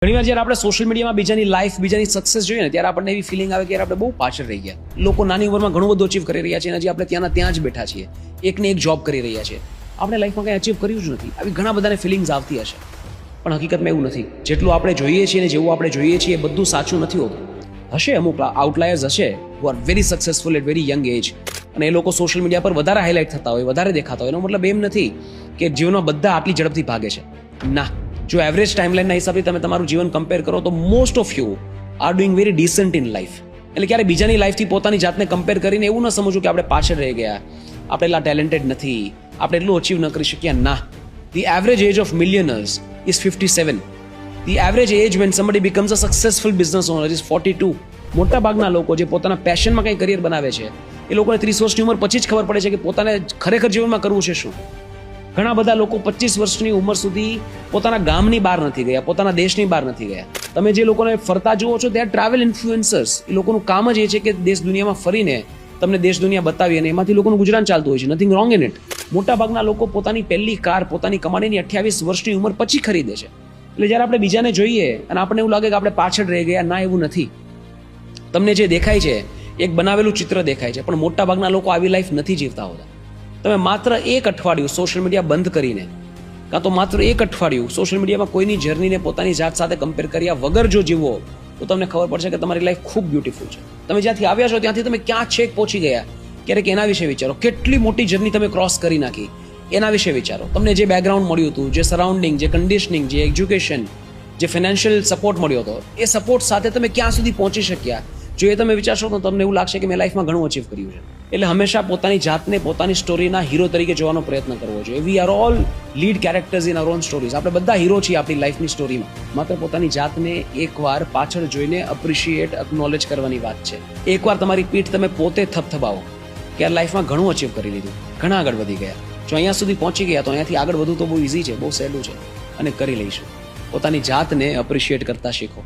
ઘણીવાર જ્યારે આપણે સોશિયલ મીડિયામાં બીજાની લાઈફ બીજાની સક્સેસ જોઈએ ને ત્યારે આપણને એવી ફિલિંગ આવે કે યાર આપણે બહુ પાછળ રહી ગયા. લોકો નાની ઉંમરમાં ઘણું બધું અચીવ કરી રહ્યા છે અને હજી આપણે ત્યાં જ બેઠા છીએ, એકને એક જોબ કરી રહ્યા છીએ, આપણે લાઈફમાં કંઈ અચીવ કર્યું જ નથી. આવી ઘણા બધાને ફિલિંગ્સ આવતી હશે, પણ હકીકતમાં એવું નથી. જેટલું આપણે જોઈએ છીએ ને જેવું આપણે જોઈએ છીએ એ બધું સાચું નથી હોતું. હશે અમુક આઉટલાયર્સ હશે who are very successful at very young age, અને એ લોકો સોશિયલ મીડિયા પર વધારે હાઇલાઇટ થતા હોય, વધારે દેખાતા હોય. એનો મતલબ એમ નથી કે જીવનમાં બધા આટલી ઝડપથી ભાગે છે. ના, જો એવરેજ ટાઈમલાઈનના હિસાબથી તમે તમારું જીવન કમ્પેર કરો તો most of you are doing very decent in life. એટલે ક્યારે બીજાની લાઈફથી પોતાની જાતને કમ્પેર કરીને એવું ન સમજવું કે આપણે પાછળ રહી ગયા, આપણે એટલા ટેલેન્ટેડ નથી, આપણે એટલું અચીવ ન કરી શક્યા. ના, the average age of millionaires is 57. The average age when somebody becomes a successful business owner is 42. મોટા ભાગના લોકો જે પોતાના પેશનમાં કંઈ કરિયર બનાવે છે એ લોકોને 30 વર્ષની ઉંમર પછી જ ખબર પડે છે કે પોતાને ખરેખર જીવનમાં કરવું છે શું. ઘણા બધા લોકો 25 વર્ષની ઉંમર સુધી પોતાના ગામની બહાર નથી ગયા, પોતાના દેશની બહાર નથી ગયા. તમે જે લોકોને ફરતા જુઓ છો તે ટ્રાવેલ ઇન્ફ્લુએન્સર્સ. એ લોકોનું કામ જ એ છે કે દેશ દુનિયામાં ફરીને તમને દેશ દુનિયા બતાવી અને એમાંથી લોકોનું ગુજરાન ચાલતું હોય છે. Nothing wrong in it. મોટા ભાગના લોકો પોતાની પહેલી કાર પોતાની કમાણીની 28 વર્ષની ઉંમર પછી ખરીદે છે. એટલે જ્યારે આપણે બીજાને જોઈએ અને આપણને એવું લાગે કે આપણે પાછળ રહી ગયા, ના, એવું નથી. તમને જે દેખાય છે એક બનાવેલું ચિત્ર દેખાય છે, પણ મોટા ભાગના લોકો આવી લાઈફ નથી જીવતા હોતા. તમે માત્ર એક અઠવાડિયું સોશિયલ મીડિયા બંધ કરીને કાં તો માત્ર એક અઠવાડિયું સોશિયલ મીડિયામાં કોઈની જર્નીને પોતાની જાત સાથે કમ્પેર કર્યા વગર જો જીવો તો તમને ખબર પડશે કે તમારી લાઈફ ખૂબ બ્યુટીફુલ છે. તમે જ્યાંથી આવ્યા છો ત્યાંથી તમે ક્યાં છેક પહોંચી ગયા, ક્યારેક એના વિશે વિચારો. કેટલી મોટી જર્ની તમે ક્રોસ કરી નાખી એના વિશે વિચારો. તમને જે બેકગ્રાઉન્ડ મળ્યું હતું, જે સરાઉન્ડિંગ, જે કન્ડિશનિંગ, જે એજ્યુકેશન, જે ફાઇનાન્શિયલ સપોર્ટ મળ્યો હતો, એ સપોર્ટ સાથે તમે ક્યાં સુધી પહોંચી શક્યા, જો એ તમે વિચારશો તો તમને એવું લાગશે કે મેં લાઈફમાં ઘણું અચીવ કર્યું છે. એટલે હંમેશા પોતાની જાતને પોતાની સ્ટોરીના હીરો તરીકે જોવાનો પ્રયત્ન કરવો જોઈએ. We are all lead characters in our on stories. આપણે બધા હીરો છીએ આપણી લાઈફની સ્ટોરીમાં. માત્ર પોતાની જાતને એકવાર પાછળ જોઈને અપ્રિશિએટ, અકનોલેજ કરવાની વાત છે. એકવાર તમારી પીઠ તમે પોતે થપથપાવો કે આ લાઈફમાં ઘણું અચીવ કરી લીધું, ઘણા આગળ વધી ગયા. જો અહીંયા સુધી પહોંચી ગયા તો અહીંયાથી આગળ વધવું તો બહુ ઇઝી છે, બહુ સહેલું છે અને કરી લઈશું. પોતાની જાતને અપ્રિશિએટ કરતા શીખો.